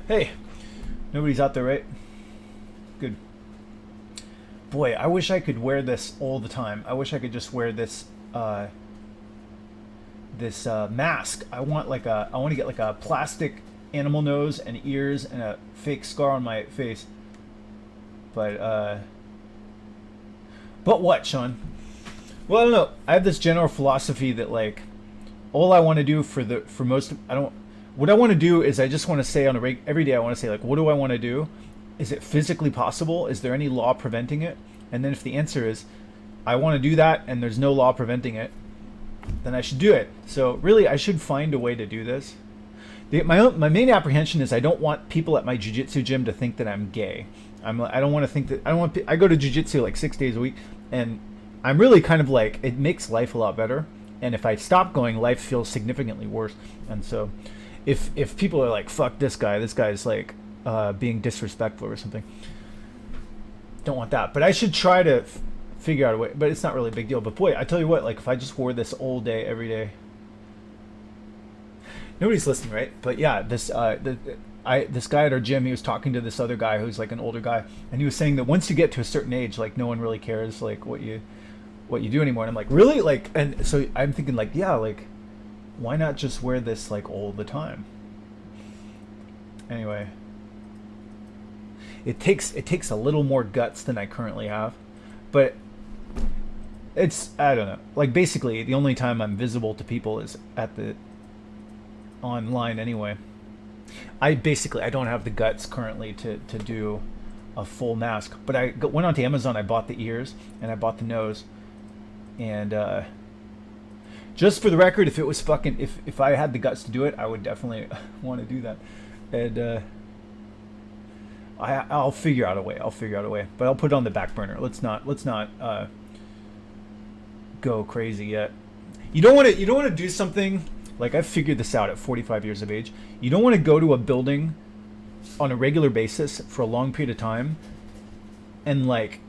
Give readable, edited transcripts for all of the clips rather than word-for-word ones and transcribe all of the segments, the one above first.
Hey, nobody's out there, right? Good. Boy, I wish I could wear this all the time. I wish I could just wear this mask. I want to get like a plastic animal nose and ears and a fake scar on my face. But but what, Sean? Well, I don't know. I have this general philosophy that like all I want to do for most I don't what I want to do is I just want to say on every day I want to say like what do I want to do? Is it physically possible? Is there any law preventing it? And then if the answer is I want to do that and there's no law preventing it, then I should do it. So really I should find a way to do this. My main apprehension is I don't want people at my jiu-jitsu gym to think that I'm gay. I don't want to think that I go to jiu-jitsu like 6 days a week, and I'm really kind of like it makes life a lot better. And if I stop going, life feels significantly worse. And so, if people are like fuck this guy's like being disrespectful or something, don't want that. But I should try to figure out a way. But it's not really a big deal. But boy, I tell you what, like if I just wore this all day, every day. Nobody's listening, right? But yeah, this guy at our gym, he was talking to this other guy who's like an older guy, and he was saying that once you get to a certain age, like no one really cares like what you do anymore. And I'm like, really? Like, and so I'm thinking like, yeah, like why not just wear this like all the time? Anyway, it takes a little more guts than I currently have, but it's I don't know. Like basically, the only time I'm visible to people is at the online anyway. I don't have the guts currently to do a full mask, but I went onto Amazon. I bought the ears and I bought the nose, and just for the record, if it was fucking if I had the guts to do it, I would definitely want to do that, and I'll figure out a way. But I'll put it on the back burner. Let's not go crazy yet. You don't want to do something. Like I've figured this out at 45 years of age. You don't want to go to a building on a regular basis for a long period of time and like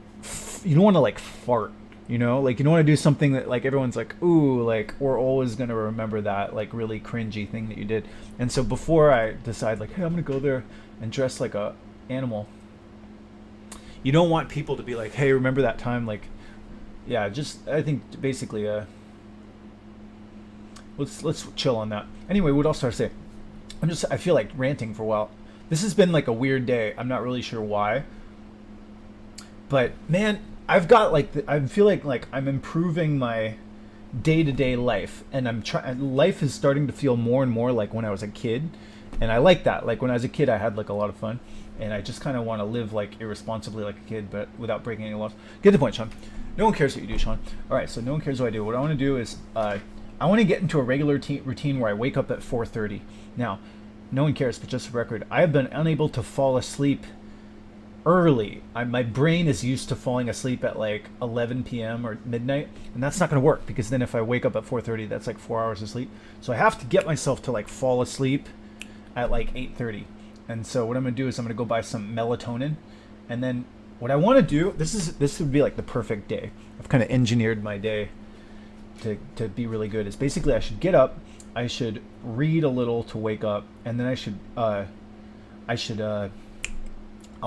you don't want to like fart, you know? Like you don't want to do something that like everyone's like, "Ooh, like we're always going to remember that like really cringy thing that you did." And so before I decide like, "Hey, I'm going to go there and dress like a animal." You don't want people to be like, "Hey, remember that time?" Like yeah, just I think basically let's chill on that. Anyway, what else do I say? I feel like ranting for a while. This has been like a weird day. I'm not really sure why. But man, I've got like I feel like I'm improving my day-to-day life, and life is starting to feel more and more like when I was a kid. And I like that. Like when I was a kid I had like a lot of fun, and I just kind of want to live like irresponsibly like a kid but without breaking any laws. Get the point, Sean. No one cares what you do, Sean. All right, so no one cares what I do. What I want to do is I want to get into a regular routine where I wake up at 4:30. Now, no one cares, but just for record, I have been unable to fall asleep early. My brain is used to falling asleep at like 11 p.m. or midnight, and that's not going to work because then if I wake up at 4:30, that's like 4 hours of sleep. So I have to get myself to like fall asleep at like 8:30. And so what I'm going to do is I'm going to go buy some melatonin, and then what I want to do, this would be like the perfect day. I've kind of engineered my day to be really good. Is basically I should get up, I should read a little to wake up, and then I'll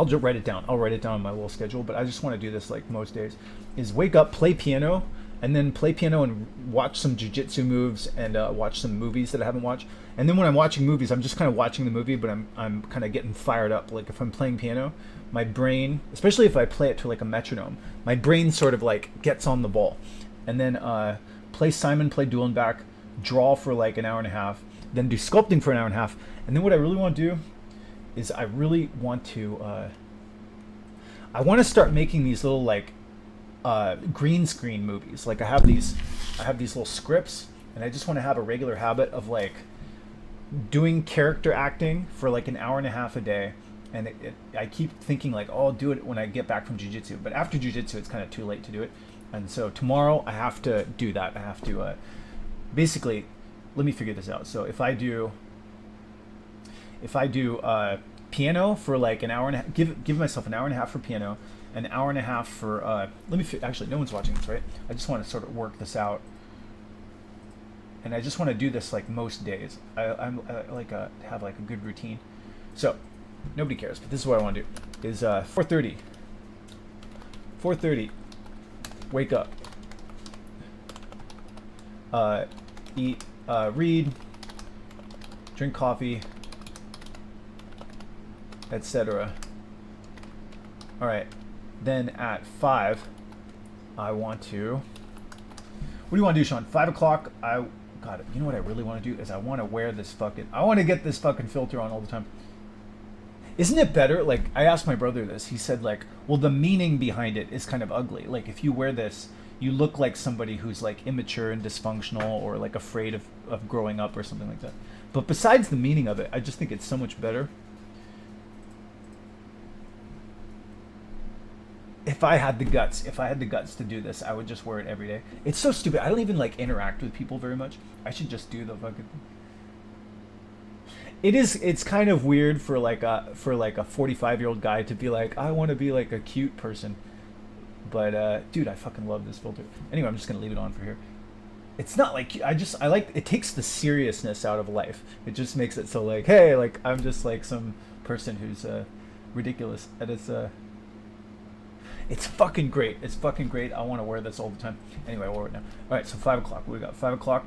just write it down. I'll write it down on my little schedule, but I just want to do this like most days. Is wake up, play piano, and then play piano and watch some jiu-jitsu moves and watch some movies that I haven't watched. And then when I'm watching movies, I'm just kind of watching the movie, but I'm kind of getting fired up. Like if I'm playing piano, my brain, especially if I play it to like a metronome, my brain sort of like gets on the ball. And then play Simon, play Duel and Back, draw for like an hour and a half, then do sculpting for an hour and a half. And then what I really want to do is I really want to start making these little like green screen movies. Like I have these little scripts, and I just want to have a regular habit of like doing character acting for like an hour and a half a day. And I keep thinking like, oh, I'll do it when I get back from jiu-jitsu. But after jiu-jitsu, it's kind of too late to do it. And so tomorrow I have to do that. I have to basically, let me figure this out. So if I do piano for like an hour and a half, give myself an hour and a half for piano, an hour and a half for actually no one's watching this, right? I just want to sort of work this out, and I just want to do this like most days. I like have like a good routine. So nobody cares, but this is what I want to do. Is 4:30. 4:30. Wake up. Eat. Read. Drink coffee. Etc. All right. Then at 5, I want to. What do you want to do, Sean? 5 o'clock. God, you know what I really want to do is I want to wear this fucking. I want to get this fucking filter on all the time. Isn't it better? Like, I asked my brother this. He said, like, well, the meaning behind it is kind of ugly. Like, if you wear this, you look like somebody who's, like, immature and dysfunctional or, like, afraid of growing up or something like that. But besides the meaning of it, I just think it's so much better. If I had the guts to do this, I would just wear it every day. It's so stupid. I don't even, like, interact with people very much. I should just do the fucking thing. It's kind of weird for like a 45-year-old guy to be like, I want to be like a cute person, but dude, I fucking love this filter. Anyway, I'm just gonna leave it on for here. It's not like I like it. Takes the seriousness out of life. It just makes it so like, hey, like I'm just like some person who's ridiculous, and it's fucking great. It's fucking great. I want to wear this all the time. Anyway, we'll wear it now. All right, so 5 o'clock. What we got? 5 o'clock.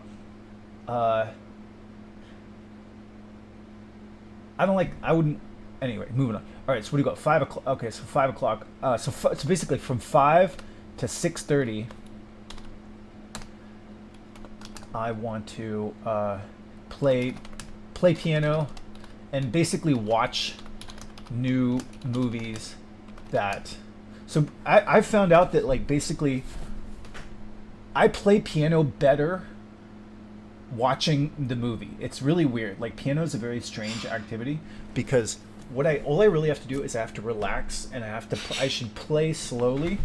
I wouldn't. Anyway, moving on. All right, so what do you got? 5 o'clock. Okay, so 5 o'clock. So basically from 5 to 6:30, I want to play piano and basically watch new movies that. So I've found out that like basically I play piano better watching the movie. It's really weird. Like piano is a very strange activity because all I really have to do is I have to relax and I should play slowly.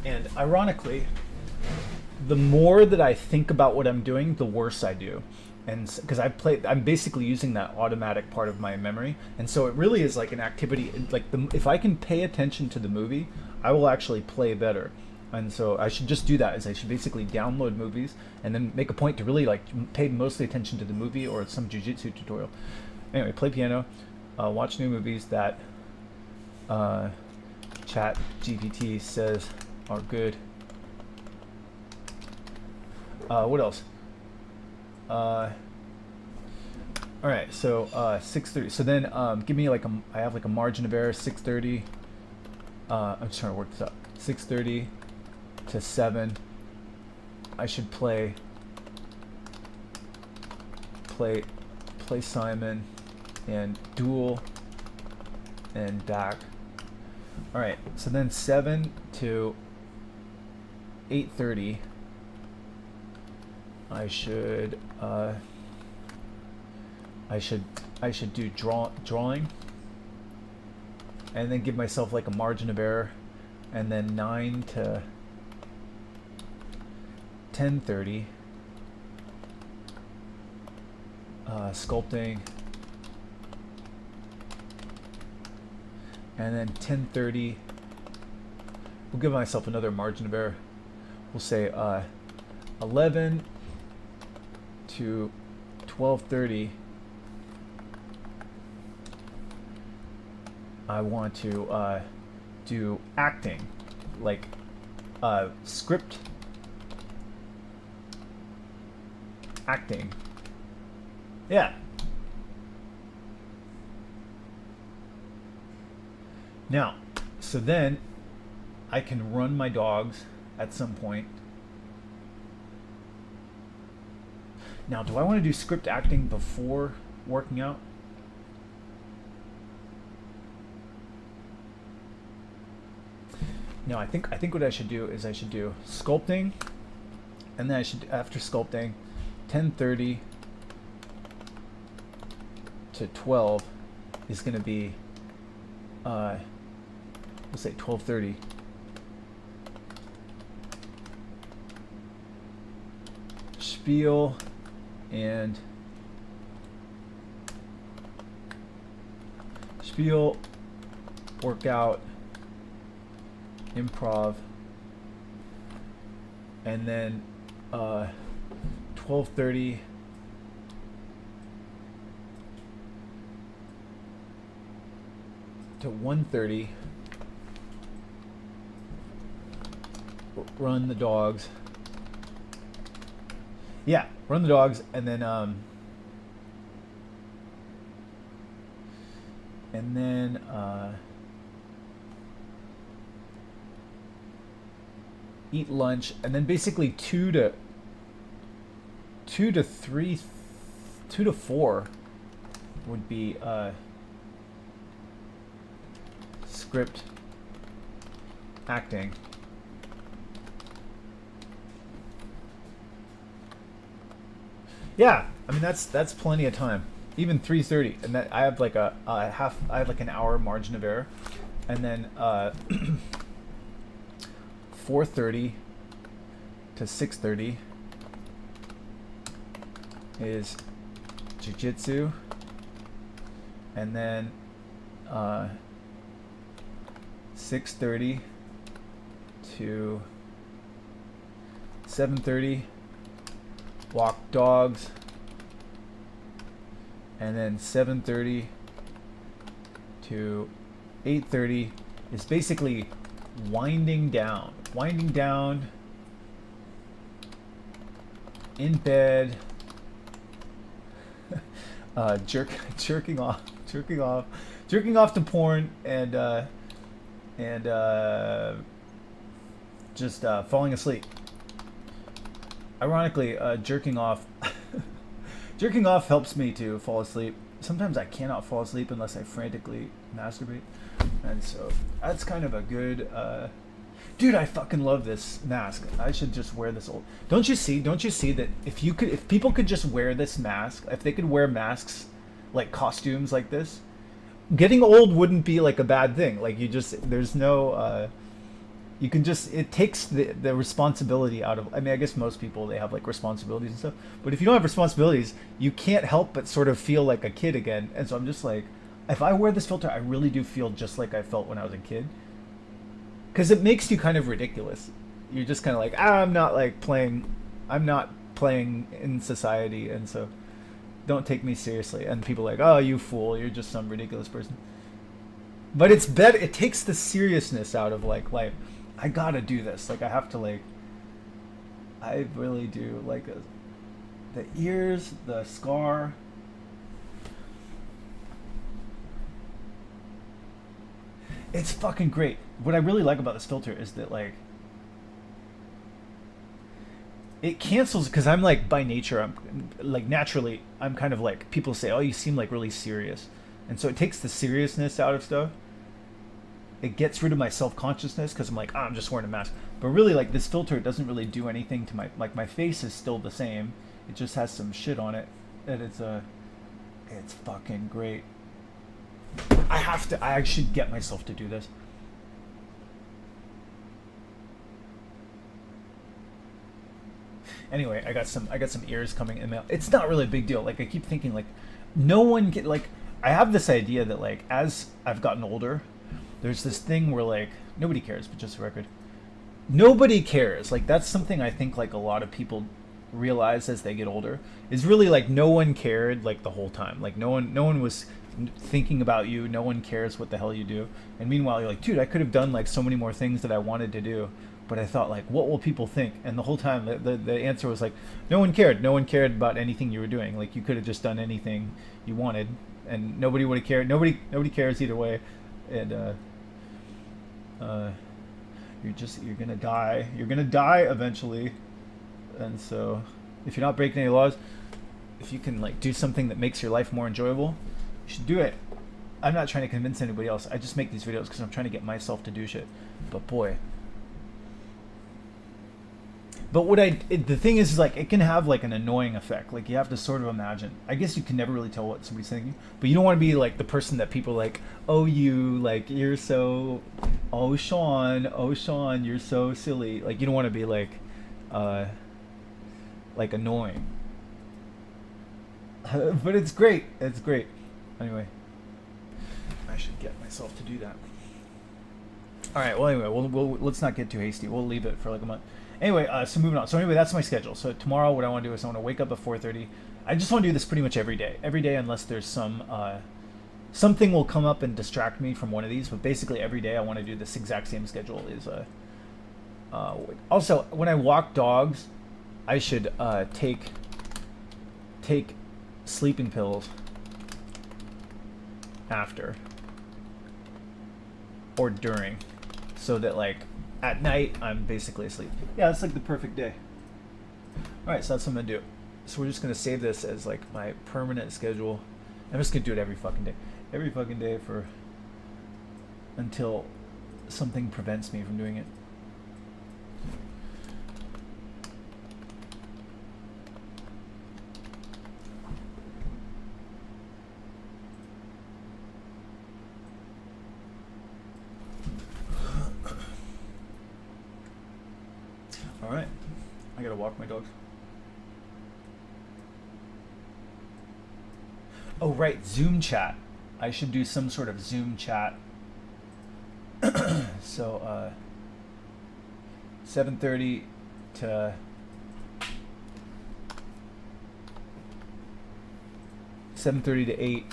And ironically, the more that I think about what I'm doing, the worse I do. And because I'm basically using that automatic part of my memory, and so it really is like an activity. Like if I can pay attention to the movie, I will actually play better. And so I should just do that. Is I should basically download movies and then make a point to really like pay mostly attention to the movie or some jujitsu tutorial. Anyway, play piano, watch new movies that Chat GPT says are good. What else? All right, so 6:30. So then, give me like I have like a margin of error 6:30. I'm just trying to work this out. 6:30 to 7. I should play Simon and Duel and Dak. All right, so then 7 to 8:30. I should do drawing, and then give myself like a margin of error, and then 9 to 10:30. Sculpting, and then 10:30. We'll give myself another margin of error. We'll say 11 to 12:30. I want to do acting, like script acting. Yeah. Now, so then I can run my dogs at some point. Now, do I want to do script acting before working out? No, I think what I should do is I should do sculpting, and then I should, after sculpting, 10:30 to 12 is going to be we'll say 12:30. Spiel and workout, improv, and then 12:30 to 1:30. Run the dogs. Yeah, run the dogs, and then eat lunch, and then basically 2 to 4 would be script acting. Yeah, I mean that's plenty of time. Even 3:30, and that I have like a half. I have like an hour margin of error, and then 4:30 to 6:30 is jiu-jitsu, and then 6:30 to 7:30 walk dogs, and then 7:30 to 8:30 is basically winding down in bed, jerking off to porn, and just falling asleep. Ironically, jerking off helps me to fall asleep. Sometimes I cannot fall asleep unless I frantically masturbate, and so that's kind of a good. Dude, I fucking love this mask. I should just wear this old. Don't you see that if people could just wear this mask, if they could wear masks like costumes like this, getting old wouldn't be like a bad thing. Like there's no. You can just, it takes the responsibility out of, I mean, I guess most people, they have like responsibilities and stuff, but if you don't have responsibilities, you can't help but sort of feel like a kid again. And so I'm just like, if I wear this filter, I really do feel just like I felt when I was a kid, because it makes you kind of ridiculous. You're just kind of like, I'm not playing in society, and so don't take me seriously. And people are like, oh, you fool, you're just some ridiculous person. But it's better, it takes the seriousness out of like life. I gotta do this. Like I have to like. I really do like the ears, the scar. It's fucking great. What I really like about this filter is that like it cancels, because I'm like by nature, I'm like naturally I'm kind of like, people say, oh, you seem like really serious, and so it takes the seriousness out of stuff. It gets rid of my self-consciousness, because I'm like, oh, I'm just wearing a mask. But really, like, this filter doesn't really do anything to my face is still the same. It just has some shit on it, and it's fucking great. I should get myself to do this. Anyway, I got some ears coming in mail. It's not really a big deal. Like I keep thinking, like, no one get like. I have this idea that like as I've gotten older, there's this thing where like nobody cares, but just a record, nobody cares. Like that's something I think like a lot of people realize as they get older, is really like no one cared like the whole time. Like no one was thinking about you. No one cares what the hell you do. And meanwhile, you're like, dude, I could have done like so many more things that I wanted to do, but I thought like, what will people think? And the whole time the answer was like, no one cared. No one cared about anything you were doing. Like you could have just done anything you wanted, and nobody would have cared. Nobody cares either way. And you're gonna die. You're gonna die eventually. And so if you're not breaking any laws, if you can like do something that makes your life more enjoyable, you should do it. I'm not trying to convince anybody else. I just make these videos because I'm trying to get myself to do shit. But boy. But the thing is like, it can have like an annoying effect. Like you have to sort of imagine. I guess you can never really tell what somebody's thinking, but you don't want to be like the person that people like, oh, you're so, oh Sean, you're so silly. Like you don't want to be like annoying. But it's great. It's great. Anyway, I should get myself to do that. All right. Well, anyway, we'll let's not get too hasty. We'll leave it for like a month. Anyway, so moving on. So anyway, that's my schedule. So tomorrow, what I want to do is I want to wake up at 4:30. I just want to do this pretty much every day. Every day, unless there's something will come up and distract me from one of these. But basically, every day I want to do this exact same schedule. Also, when I walk dogs, I should take sleeping pills after or during, so that like at night I'm basically asleep. Yeah, that's like the perfect day. All right, so that's what I'm gonna do. So we're just gonna save this as like my permanent schedule. I'm just gonna do it every fucking day for until something prevents me from doing it. All right, I gotta walk my dogs. Oh right, Zoom chat. I should do some sort of Zoom chat. So 7:30 to 7:30 to 8.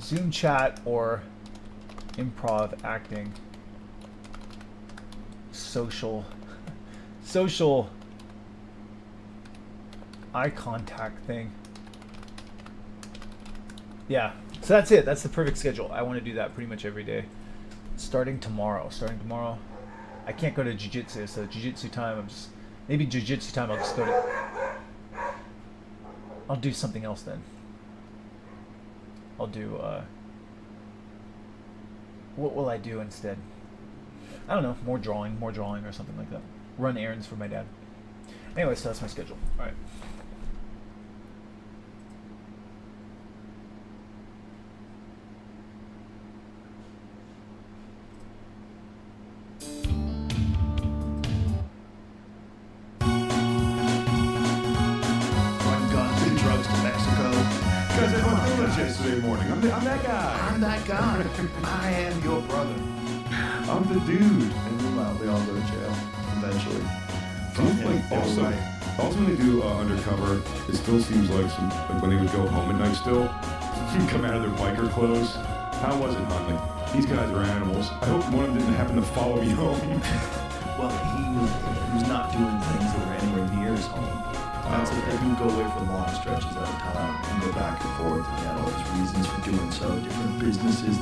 Zoom chat or improv acting, social eye contact thing. Yeah, so that's it. That's the perfect schedule. I want to do that pretty much every day. Starting tomorrow. I can't go to jiu-jitsu, so jiu-jitsu time, maybe jiu-jitsu time I'll do something else then. I'll do, what will I do instead? I don't know, more drawing or something like that. Run errands for my dad. Anyway, so that's my schedule. All right. Yesterday morning. I'm that guy. I'm that guy. I am your brother. I'm the dude. And well, they all go to jail eventually. Also when they do undercover, it still seems like when they would go home at night still, come out of their biker clothes. How was it, man? Like, these guys are animals. I hope one of them didn't happen to follow me home. Well, he was not doing things that were anywhere near his home. That's it. He would go away for long stretches at a time and go back and forth. And he had all his reasons for doing so. Different businesses